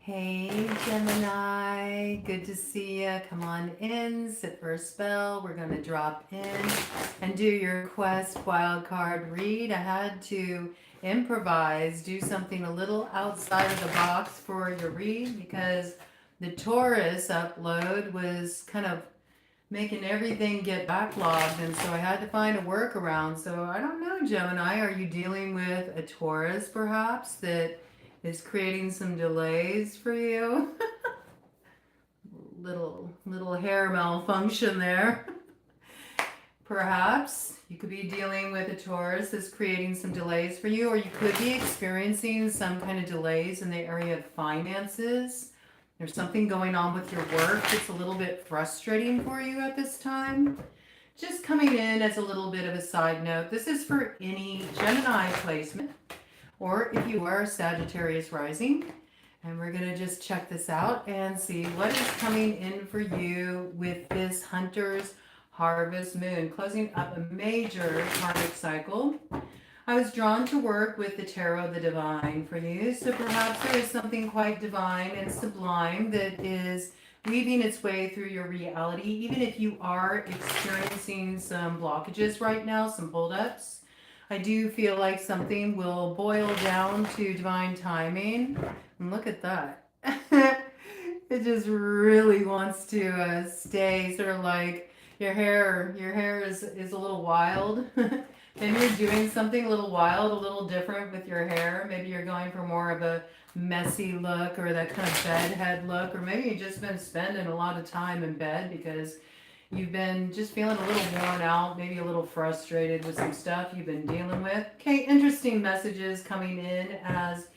Hey Gemini, good to see you. Come on in, sit for a spell. We're going to drop in and do your quest wildcard read. I had to improvise, do something a little outside of the box for your read because the Taurus upload was kind of making everything get backlogged, and so I had to find a workaround. So I don't know, Gemini, are you dealing with a Taurus perhaps that is creating some delays for you? Little hair malfunction there. Perhaps you could be dealing with a Taurus that's creating some delays for you, or you could be experiencing some kind of delays in the area of finances. There's something going on with your work that's a little bit frustrating for you at this time. Just coming in as a little bit of a side note, this is for any Gemini placement, or if you are Sagittarius rising. And we're going to just check this out and see what is coming in for you with this Hunter's Harvest Moon, closing up a major karmic cycle. I was drawn to work with the Tarot, the Divine for you, so perhaps there is something quite divine and sublime that is weaving its way through your reality, even if you are experiencing some blockages right now, some holdups. I do feel like something will boil down to divine timing. And look at that. It just really wants to stay sort of like your hair is a little wild. Maybe you're doing something a little wild, a little different with your hair. Maybe you're going for more of a messy look or that kind of bedhead look, or maybe you've just been spending a lot of time in bed because you've been just feeling a little worn out, maybe a little frustrated with some stuff you've been dealing with. Okay, interesting messages coming in as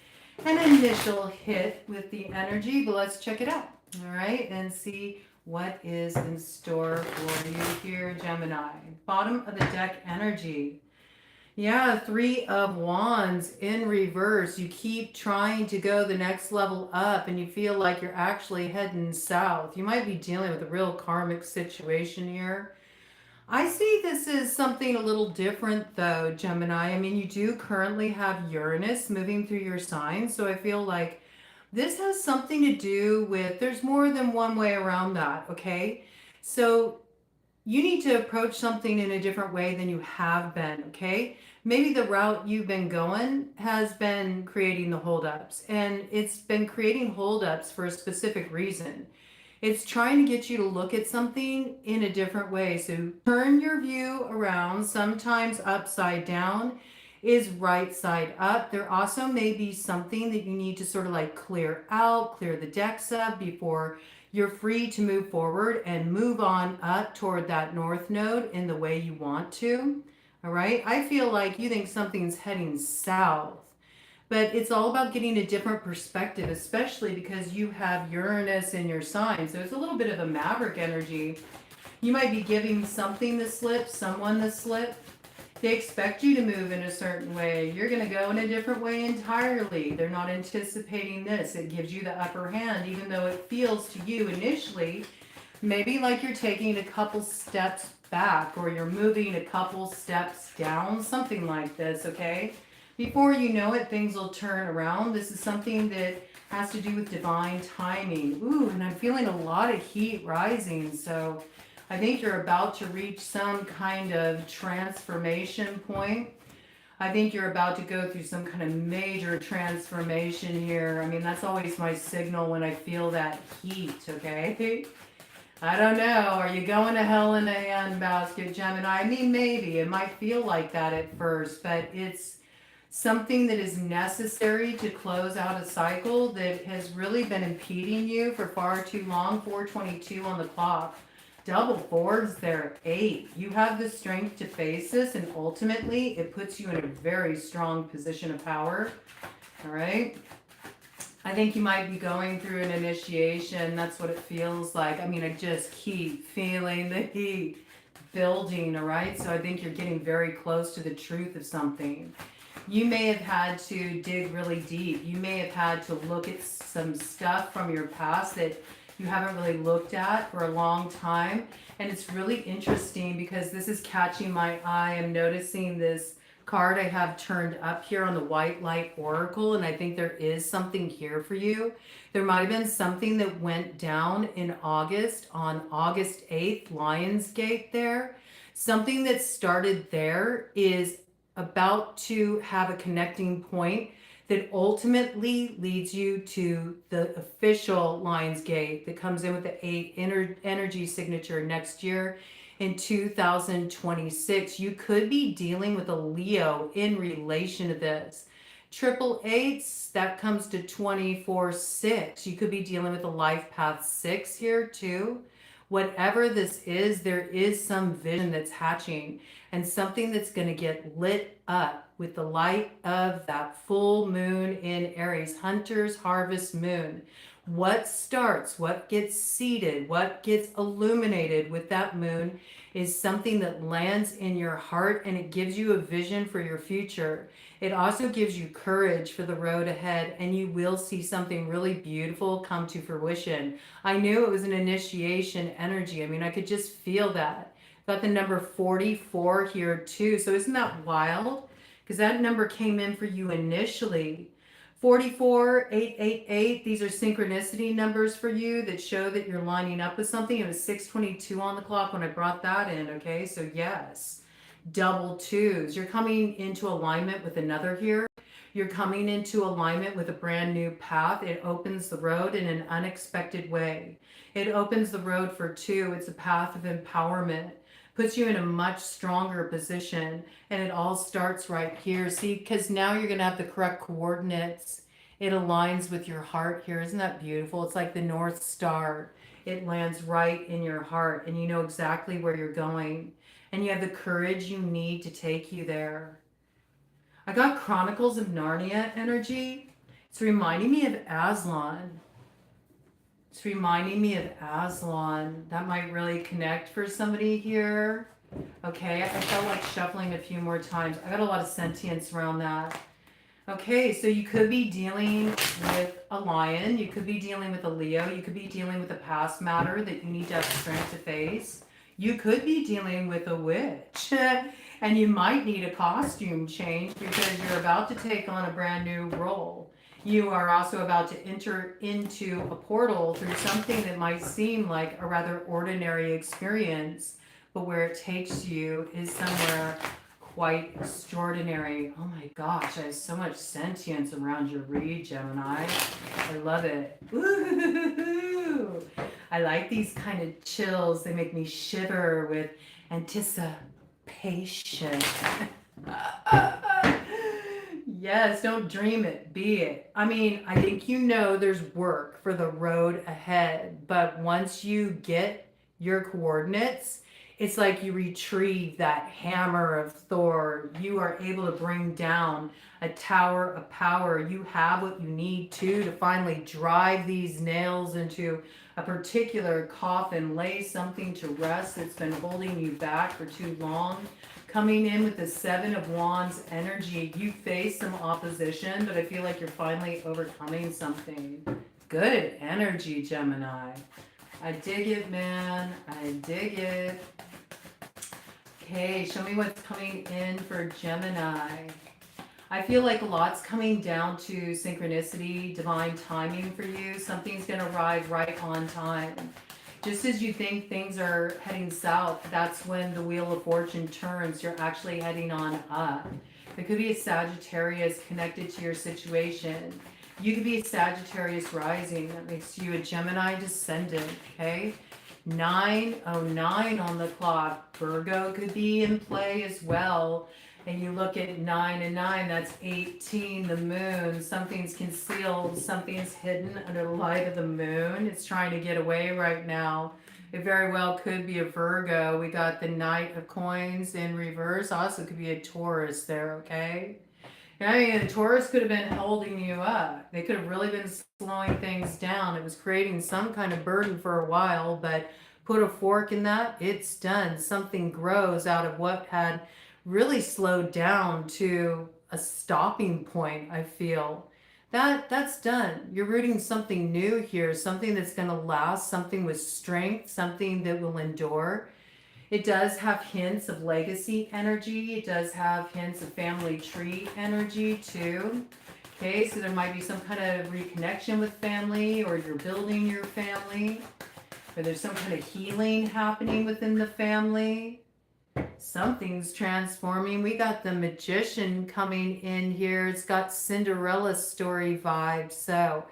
an initial hit with the energy, but let's check it out, all right, and see what is in store for you here, Gemini. Bottom of the deck energy. Yeah, Three of Wands in reverse. You keep trying to go the next level up and you feel like you're actually heading south. You might be dealing with a real karmic situation here. I see this as something a little different though, Gemini. I mean, you do currently have Uranus moving through your sign, so I feel like this has something to do with, there's more than one way around that, okay? So you need to approach something in a different way than you have been, okay? Maybe the route you've been going has been creating the holdups, and it's been creating holdups for a specific reason. It's trying to get you to look at something in a different way. So turn your view around. Sometimes upside down is right side up. There also may be something that you need to sort of like clear out, clear the decks of before you're free to move forward and move on up toward that north node in the way you want to. All right. I feel like you think something's heading south, but it's all about getting a different perspective, especially because you have Uranus in your sign. So it's a little bit of a maverick energy. You might be giving something the slip, someone the slip. They expect you to move in a certain way. You're going to go in a different way entirely. They're not anticipating this. It gives you the upper hand, even though it feels to you initially maybe like you're taking a couple steps back or you're moving a couple steps down, something like this, okay? Before you know it, things will turn around. This is something that has to do with divine timing. Ooh, and I'm feeling a lot of heat rising, so I think you're about to reach some kind of transformation point. I think you're about to go through some kind of major transformation here. I mean, that's always my signal when I feel that heat, okay? I don't know. Are you going to hell in a handbasket, Gemini? I mean, maybe. It might feel like that at first, but it's something that is necessary to close out a cycle that has really been impeding you for far too long. 422 on the clock. Double fours there, 8. You have the strength to face this, and ultimately it puts you in a very strong position of power. All right. I think you might be going through an initiation. That's what it feels like. I mean, I just keep feeling the heat building, all right? So I think you're getting very close to the truth of something. You may have had to dig really deep. You may have had to look at some stuff from your past that you haven't really looked at for a long time. And it's really interesting because this is catching my eye. I'm noticing this card I have turned up here on the White Light Oracle, and I think there is something here for you. There might have been something that went down in August, on August 8th, Lionsgate there. Something that started there is about to have a connecting point that ultimately leads you to the official Lionsgate that comes in with the 8 energy signature next year in 2026. You could be dealing with a Leo in relation to this. Triple eights, that comes to 24/6. You could be dealing with a life path 6 here too. Whatever this is, there is some vision that's hatching and something that's going to get lit up with the light of that full moon in Aries, Hunter's Harvest Moon. What starts, what gets seeded, what gets illuminated with that moon is something that lands in your heart, and it gives you a vision for your future. It also gives you courage for the road ahead, and you will see something really beautiful come to fruition. I knew it was an initiation energy. I mean, I could just feel that. Got the number 44 here too. So isn't that wild? Because that number came in for you initially. 44, 888, these are synchronicity numbers for you that show that you're lining up with something. It was 6:22 on the clock when I brought that in, okay? So yes, double twos. You're coming into alignment with another here. You're coming into alignment with a brand new path. It opens the road in an unexpected way. It opens the road for two. It's a path of empowerment. Puts you in a much stronger position, and it all starts right here. See, because now you're going to have the correct coordinates. It aligns with your heart here. Isn't that beautiful? It's like the North Star. It lands right in your heart, and you know exactly where you're going, and you have the courage you need to take you there. I got Chronicles of Narnia energy. It's reminding me of Aslan. It's reminding me of Aslan. That might really connect for somebody here. Okay, I felt like shuffling a few more times. I got a lot of sentience around that. Okay, so you could be dealing with a lion. You could be dealing with a Leo. You could be dealing with a past matter that you need to have strength to face. You could be dealing with a witch. And you might need a costume change because you're about to take on a brand new role. You are also about to enter into a portal through something that might seem like a rather ordinary experience, but where it takes you is somewhere quite extraordinary. Oh my gosh, I have so much sentience around your read, Gemini. I love it. Ooh, I like these kind of chills. They make me shiver with anticipation. Yes, don't dream it, be it. I mean, I think you know there's work for the road ahead, but once you get your coordinates, it's like you retrieve that hammer of Thor. You are able to bring down a tower of power. You have what you need to finally drive these nails into a particular coffin, lay something to rest that's been holding you back for too long. Coming in with the 7 of Wands energy, you face some opposition, but I feel like you're finally overcoming something. Good energy, Gemini. I dig it, man. I dig it. Okay, show me what's coming in for Gemini. I feel like a lot's coming down to synchronicity, divine timing for you. Something's going to arrive right on time. Just as you think things are heading south, that's when the Wheel of Fortune turns. You're actually heading on up. There could be a Sagittarius connected to your situation. You could be a Sagittarius rising. That makes you a Gemini Descendant, okay? 9:09 on the clock. Virgo could be in play as well. And you look at 9 and 9, that's 18, the moon. Something's concealed, something's hidden under the light of the moon. It's trying to get away right now. It very well could be a Virgo. We got the Knight of Coins in reverse. Also could be a Taurus there, okay? I mean, the Taurus could have been holding you up. They could have really been slowing things down. It was creating some kind of burden for a while, but put a fork in that, it's done. Something grows out of what had really slowed down to a stopping point. I feel that's done. You're rooting something new here, something that's going to last, something with strength, something that will endure. It does have hints of legacy energy. It does have hints of family tree energy too. Okay, so there might be some kind of reconnection with family, or you're building your family, or there's some kind of healing happening within the family. Something's transforming. We got the magician coming in here. It's got Cinderella story vibes. So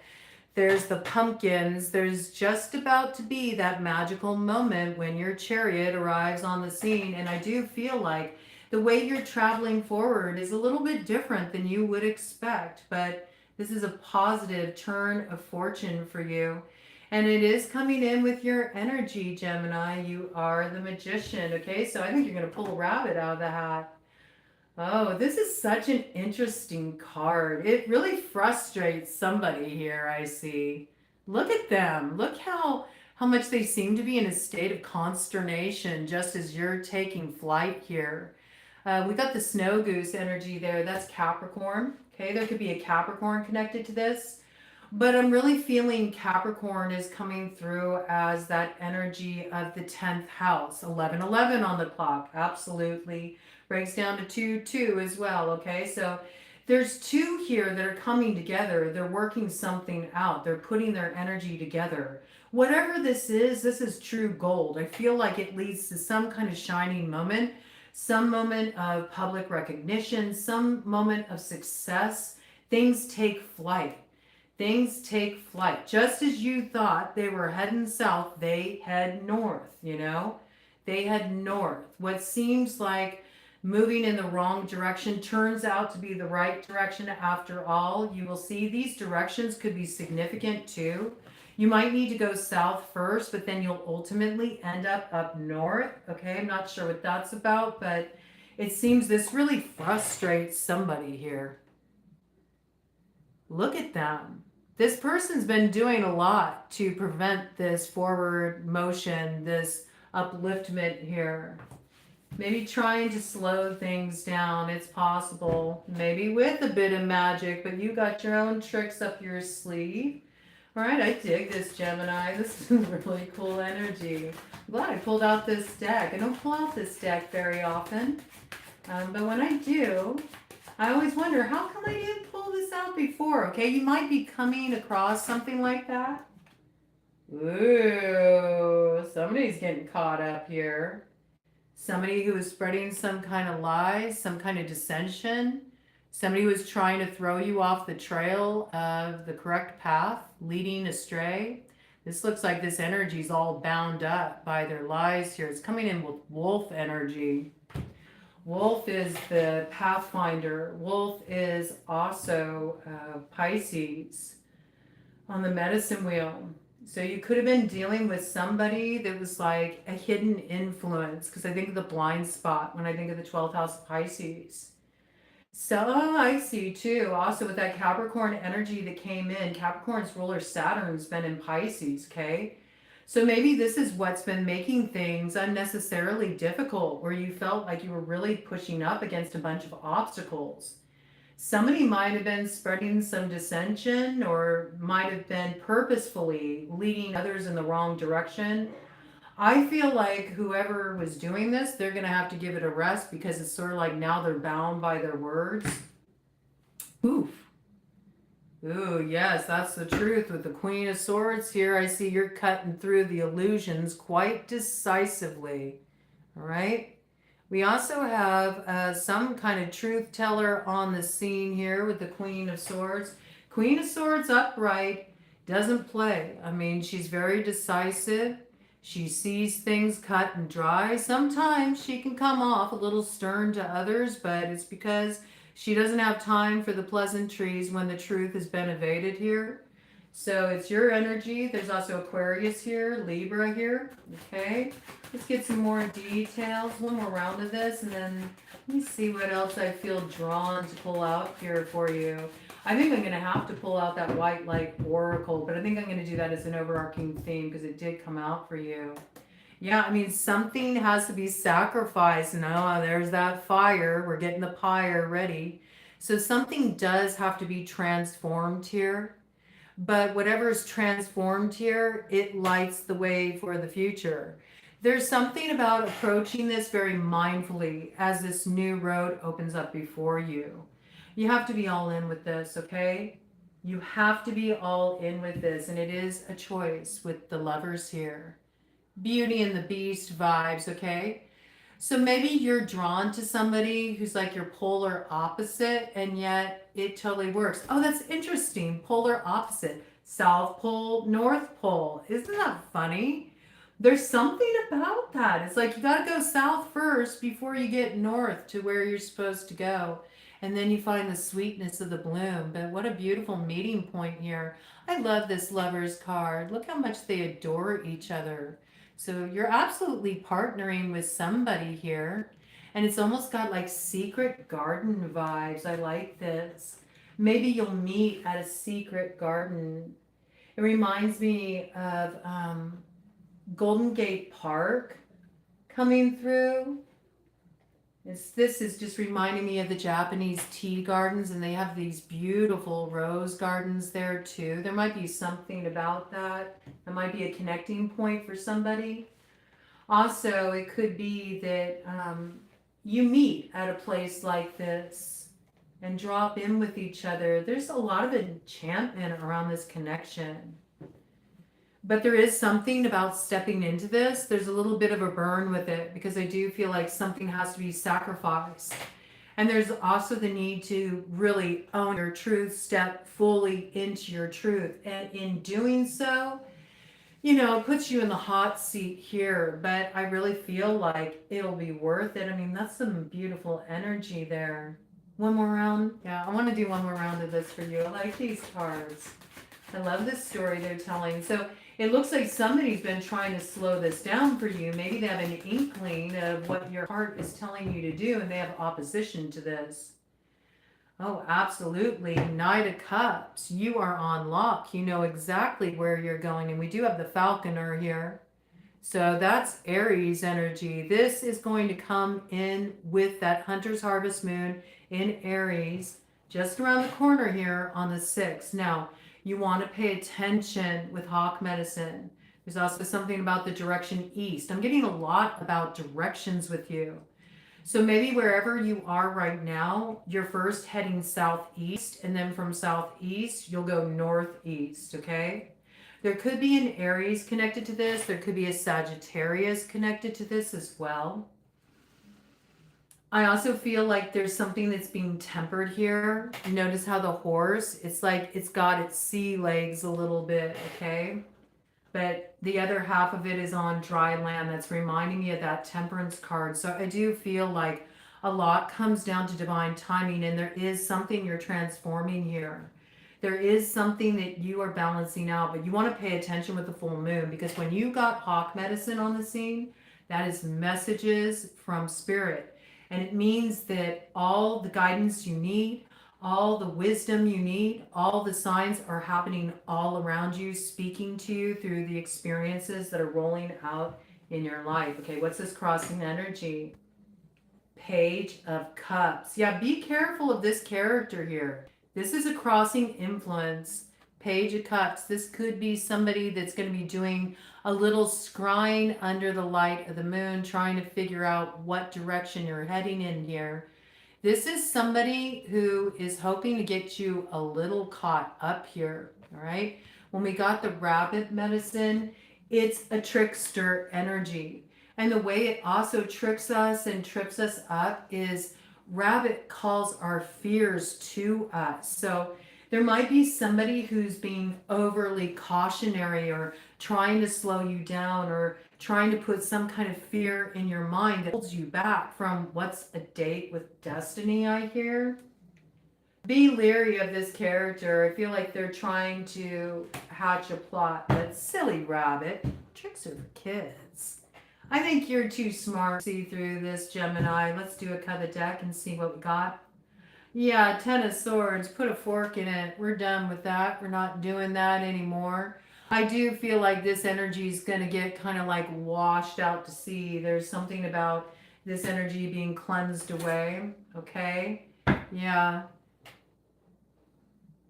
there's the pumpkins. There's just about to be that magical moment when your chariot arrives on the scene. And I do feel like the way you're traveling forward is a little bit different than you would expect. But this is a positive turn of fortune for you. And it is coming in with your energy, Gemini. You are the magician. Okay, so I think you're going to pull a rabbit out of the hat. Oh, this is such an interesting card. It really frustrates somebody here, I see. Look at them. Look how much they seem to be in a state of consternation just as you're taking flight here. We got the snow goose energy there. That's Capricorn. Okay, there could be a Capricorn connected to this. But I'm really feeling Capricorn is coming through as that energy of the 10th house. 1111 on the clock. Absolutely. Breaks down to 2-2 as well. Okay, so there's two here that are coming together. They're working something out. They're putting their energy together. Whatever this is true gold. I feel like it leads to some kind of shining moment, some moment of public recognition, some moment of success. Things take flight. Things take flight. Just as you thought they were heading south, they head north, you know? They head north. What seems like moving in the wrong direction turns out to be the right direction after all. You will see these directions could be significant too. You might need to go south first, but then you'll ultimately end up north. Okay, I'm not sure what that's about, but it seems this really frustrates somebody here. Look at them. This person's been doing a lot to prevent this forward motion, this upliftment here. Maybe trying to slow things down. It's possible. Maybe with a bit of magic, but you got your own tricks up your sleeve. All right, I dig this, Gemini. This is really cool energy. I'm glad I pulled out this deck. I don't pull out this deck very often, but when I do, I always wonder, how come I didn't pull this out before? Okay, you might be coming across something like that. Ooh, somebody's getting caught up here. Somebody who is spreading some kind of lies, some kind of dissension. Somebody who is trying to throw you off the trail of the correct path, leading astray. This looks like this energy is all bound up by their lies here. It's coming in with wolf energy. Wolf is the pathfinder. Wolf is also Pisces on the medicine wheel. So you could have been dealing with somebody that was like a hidden influence, because I think of the blind spot when I think of the 12th house of Pisces. So I see too, also with that Capricorn energy that came in, Capricorn's ruler Saturn's been in Pisces, okay? So maybe this is what's been making things unnecessarily difficult, where you felt like you were really pushing up against a bunch of obstacles. Somebody might have been spreading some dissension, or might have been purposefully leading others in the wrong direction. I feel like whoever was doing this, they're going to have to give it a rest, because it's sort of like now they're bound by their words. Oof. Ooh, yes, that's the truth. With the Queen of Swords here, I see you're cutting through the illusions quite decisively. All right. We also have some kind of truth teller on the scene here with the Queen of Swords. Queen of Swords upright, doesn't play. I mean, she's very decisive. She sees things cut and dry. Sometimes she can come off a little stern to others, but it's because she doesn't have time for the pleasantries when the truth has been evaded here. So it's your energy. There's also Aquarius here, Libra here. Okay, let's get some more details. One more round of this, and then let me see what else I feel drawn to pull out here for you. I think I'm going to have to pull out that White Light Oracle, but I think I'm going to do that as an overarching theme because it did come out for you. Yeah, I mean, something has to be sacrificed. No, there's that fire. We're getting the pyre ready. So something does have to be transformed here. But whatever is transformed here, it lights the way for the future. There's something about approaching this very mindfully as this new road opens up before you. You have to be all in with this, okay? You have to be all in with this, and it is a choice with the lovers here. Beauty and the Beast vibes, okay? So maybe you're drawn to somebody who's like your polar opposite, and yet it totally works. Oh, that's interesting. Polar opposite. South Pole, North Pole. Isn't that funny? There's something about that. It's like you got to go south first before you get north to where you're supposed to go. And then you find the sweetness of the bloom. But what a beautiful meeting point here. I love this lover's card. Look how much they adore each other. So you're absolutely partnering with somebody here. And it's almost got like secret garden vibes. I like this. Maybe you'll meet at a secret garden. It reminds me of Golden Gate Park coming through. This is just reminding me of the Japanese tea gardens, and they have these beautiful rose gardens there too. There might be something about that. That might be a connecting point for somebody. Also, it could be that you meet at a place like this and drop in with each other. There's a lot of enchantment around this connection. But there is something about stepping into this. There's a little bit of a burn with it because I do feel like something has to be sacrificed. And there's also the need to really own your truth, step fully into your truth. And in doing so, you know, it puts you in the hot seat here. But I really feel like it'll be worth it. I mean, that's some beautiful energy there. One more round? Yeah, I want to do one more round of this for you. I like these cards. I love this story they're telling. So it looks like somebody's been trying to slow this down for you. Maybe they have an inkling of what your heart is telling you to do, and they have opposition to this. Oh, absolutely. Knight of Cups. You are on lock. You know exactly where you're going. And we do have the Falconer here. So that's Aries energy. This is going to come in with that Hunter's Harvest Moon in Aries just around the corner here on the 6th. Now, you want to pay attention with hawk medicine. There's also something about the direction east. I'm getting a lot about directions with you. So maybe wherever you are right now, you're first heading southeast, and then from southeast, you'll go northeast, okay? There could be an Aries connected to this. There could be a Sagittarius connected to this as well. I also feel like there's something that's being tempered here. Notice how the horse, it's like it's got its sea legs a little bit, okay? But the other half of it is on dry land. That's reminding me of that temperance card. So I do feel like a lot comes down to divine timing, and there is something you're transforming here. There is something that you are balancing out, but you want to pay attention with the full moon, because when you got hawk medicine on the scene, that is messages from spirit. And it means that all the guidance you need, all the wisdom you need, all the signs are happening all around you, speaking to you through the experiences that are rolling out in your life. Okay, what's this crossing energy? Page of Cups. Yeah, be careful of this character here. This is a crossing influence. Page of Cups. This could be somebody that's going to be doing a little scrying under the light of the moon, trying to figure out what direction you're heading in here. This is somebody who is hoping to get you a little caught up here, all right? When we got the rabbit medicine, it's a trickster energy. And the way it also tricks us and trips us up is rabbit calls our fears to us. So there might be somebody who's being overly cautionary or trying to slow you down or trying to put some kind of fear in your mind that holds you back from what's a date with destiny, I hear. Be leery of this character. I feel like they're trying to hatch a plot. That silly rabbit. Tricks are for kids. I think you're too smart to see through this, Gemini. Let's do a cut of the deck and see what we got. Yeah, 10 of Swords. Put a fork in it. We're done with that. We're not doing that anymore. I do feel like this energy is going to get kind of like washed out to sea. There's something about this energy being cleansed away. Okay? Yeah.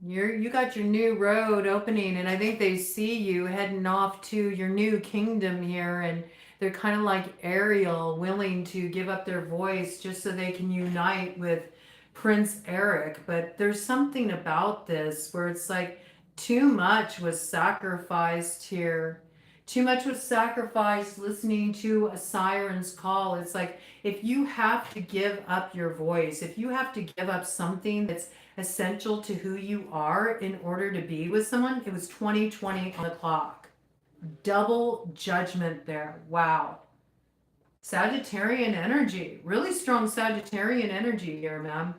You got your new road opening, and I think they see you heading off to your new kingdom here, and they're kind of like Ariel, willing to give up their voice just so they can unite with Prince Eric. But there's something about this where it's like too much was sacrificed here. Too much was sacrificed listening to a siren's call. It's like if you have to give up your voice, if you have to give up something that's essential to who you are in order to be with someone, it was 2020 on the clock. Double judgment there. Wow. Sagittarian energy. Really strong Sagittarian energy here, ma'am.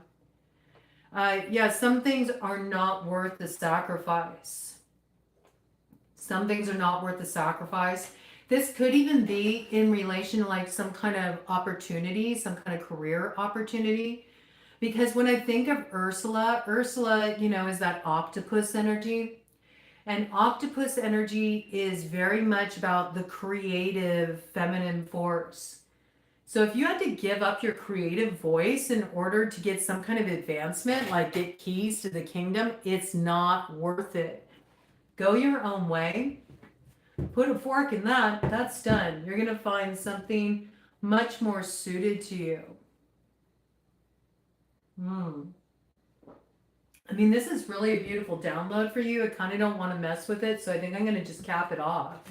Yeah, some things are not worth the sacrifice. Some things are not worth the sacrifice. This could even be in relation to like some kind of opportunity, some kind of career opportunity. Because when I think of Ursula, you know, is that octopus energy. And octopus energy is very much about the creative feminine force. So if you had to give up your creative voice in order to get some kind of advancement, like get keys to the kingdom, it's not worth it. Go your own way. Put a fork in that. That's done. You're going to find something much more suited to you. I mean, this is really a beautiful download for you. I kind of don't want to mess with it, so I think I'm going to just cap it off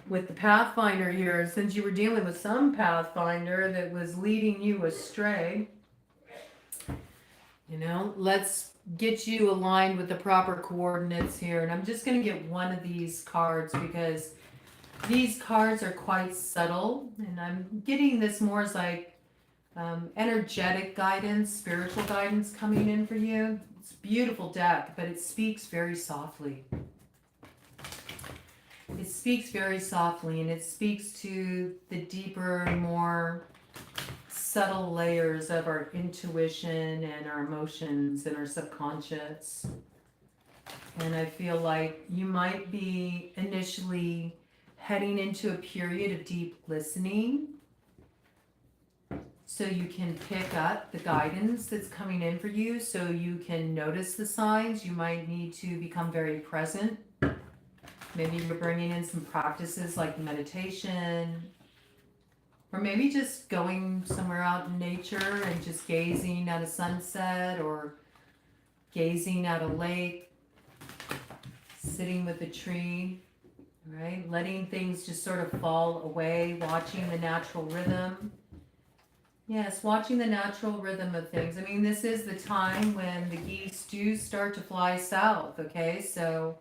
with the Pathfinder here, since you were dealing with some Pathfinder that was leading you astray. You know, let's get you aligned with the proper coordinates here. And I'm just going to get one of these cards because these cards are quite subtle. And I'm getting this more as like energetic guidance, spiritual guidance coming in for you. It's a beautiful deck, but it speaks very softly. It speaks very softly, and it speaks to the deeper, more subtle layers of our intuition and our emotions and our subconscious. And I feel like you might be initially heading into a period of deep listening so you can pick up the guidance that's coming in for you, so you can notice the signs. You might need to become very present. Maybe you're bringing in some practices like meditation, or maybe just going somewhere out in nature and just gazing at a sunset or gazing at a lake, sitting with a tree, right? Letting things just sort of fall away, watching the natural rhythm. Yes, watching the natural rhythm of things. I mean, this is the time when the geese do start to fly south, okay? So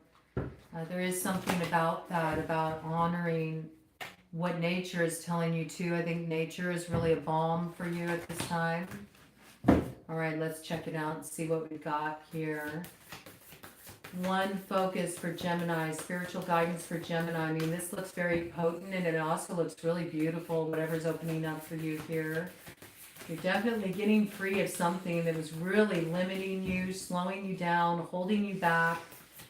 there is something about that, about honoring what nature is telling you to. I think nature is really a balm for you at this time. All right, let's check it out and see what we've got here. One focus for Gemini, spiritual guidance for Gemini. I mean, this looks very potent, and it also looks really beautiful, whatever's opening up for you here. You're definitely getting free of something that was really limiting you, slowing you down, holding you back,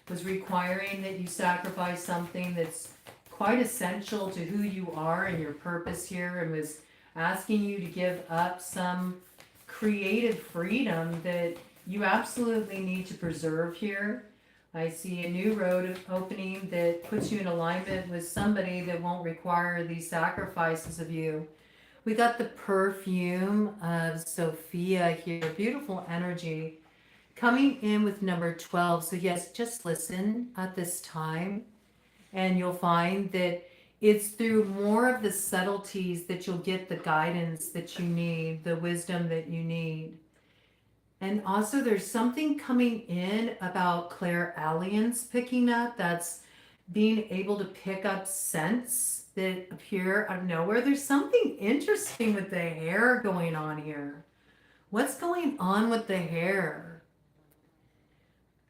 was requiring that you sacrifice something that's quite essential to who you are and your purpose here, and was asking you to give up some creative freedom that you absolutely need to preserve here. I see a new road opening that puts you in alignment with somebody that won't require these sacrifices of you. We got the perfume of Sophia here, beautiful energy. Coming in with number 12. So yes, just listen at this time, and you'll find that it's through more of the subtleties that you'll get the guidance that you need, the wisdom that you need. And also there's something coming in about clairalience picking up. That's being able to pick up scents that appear out of nowhere. There's something interesting with the hair going on here. What's going on with the hair?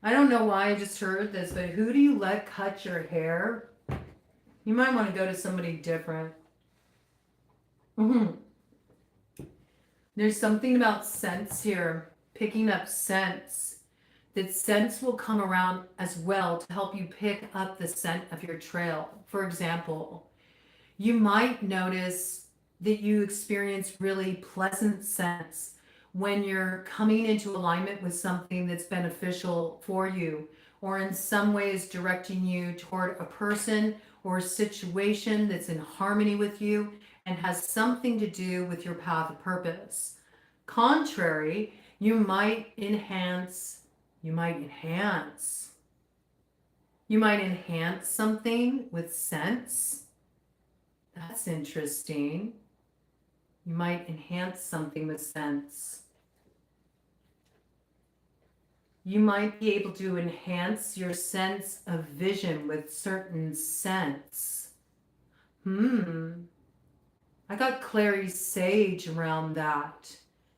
I don't know why I just heard this, but who do you let cut your hair? You might want to go to somebody different. There's something about scents here, picking up scents. That scents will come around as well to help you pick up the scent of your trail. For example, you might notice that you experience really pleasant scents when you're coming into alignment with something that's beneficial for you, or in some ways directing you toward a person or a situation that's in harmony with you and has something to do with your path of purpose. Contrary, you might enhance, you might enhance, you might enhance something with sense. That's interesting. You might enhance something with sense. You might be able to enhance your sense of vision with certain sense. I got clary sage around that.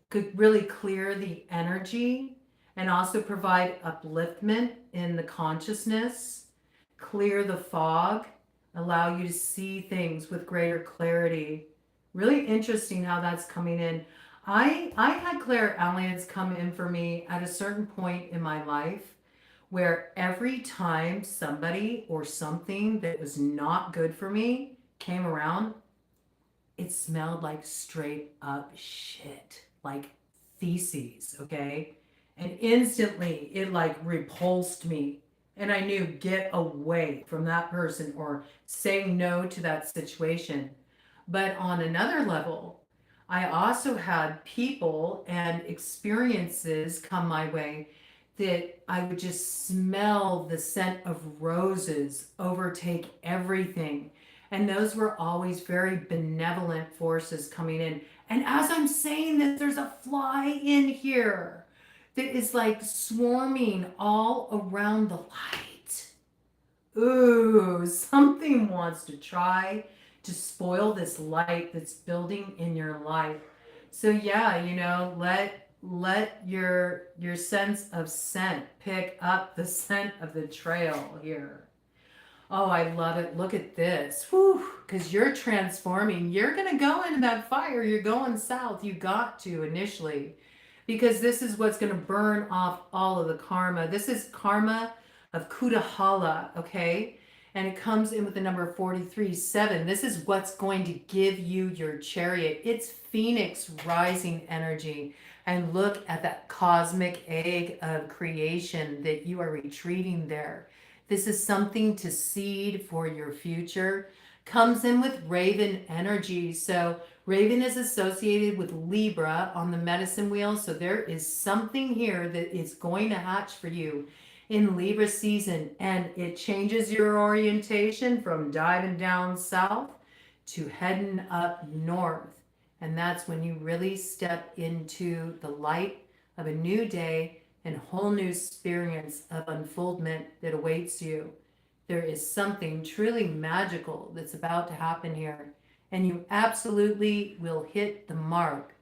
Could really clear the energy and also provide upliftment in the consciousness, clear the fog, allow you to see things with greater clarity. Really interesting how that's coming in. I had clairalience come in for me at a certain point in my life where every time somebody or something that was not good for me came around, it smelled like straight up shit, like feces, okay? And instantly it like repulsed me. And I knew, get away from that person or say no to that situation. But on another level, I also had people and experiences come my way that I would just smell the scent of roses overtake everything. And those were always very benevolent forces coming in. And as I'm saying this, there's a fly in here that is like swarming all around the light. Ooh, something wants to try to spoil this light that's building in your life. So yeah, you know, let your sense of scent pick up the scent of the trail here. Oh, I love it. Look at this. Whew, because you're transforming. You're going to go into that fire. You're going south. You got to initially, because this is what's going to burn off all of the karma. This is karma of Kudahala, okay? And it comes in with the number 43, 7. This is what's going to give you your chariot. It's Phoenix rising energy. And look at that cosmic egg of creation that you are retrieving there. This is something to seed for your future. Comes in with Raven energy. So Raven is associated with Libra on the medicine wheel. So there is something here that is going to hatch for you in Libra season. And it changes your orientation from diving down south to heading up north. And that's when you really step into the light of a new day and whole new experience of unfoldment that awaits you. There is something truly magical that's about to happen here, and you absolutely will hit the mark.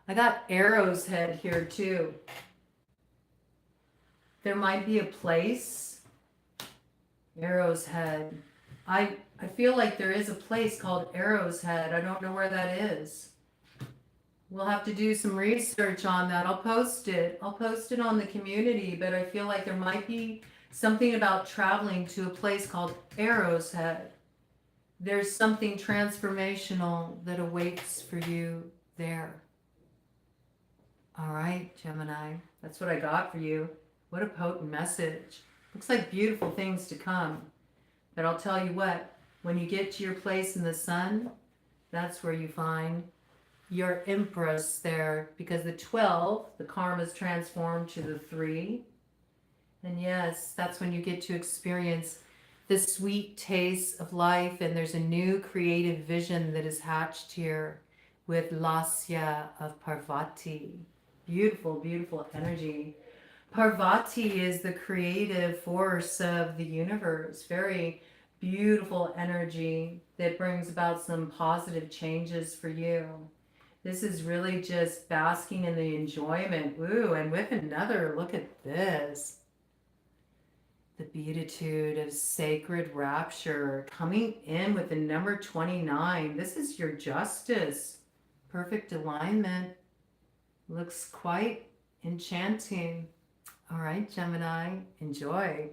I got Arrow's Head here too. There might be a place, Arrow's Head. I feel like there is a place called Arrow's Head. I don't know where that is. We'll have to do some research on that. I'll post it. I'll post it on the community, but I feel like there might be something about traveling to a place called Arrow's Head. There's something transformational that awaits for you there. All right, Gemini, that's what I got for you. What a potent message. Looks like beautiful things to come. But I'll tell you what, when you get to your place in the sun, that's where you find your Empress there, because the 12, the karma is transformed to the 3. And yes, that's when you get to experience the sweet taste of life, and there's a new creative vision that is hatched here with Lasya of Parvati. Beautiful, beautiful energy. Parvati is the creative force of the universe. Very beautiful energy that brings about some positive changes for you. This is really just basking in the enjoyment. Ooh, and with another, look at this. The beatitude of sacred rapture coming in with the number 29. This is your justice. Perfect alignment. Looks quite enchanting. All right, Gemini, enjoy.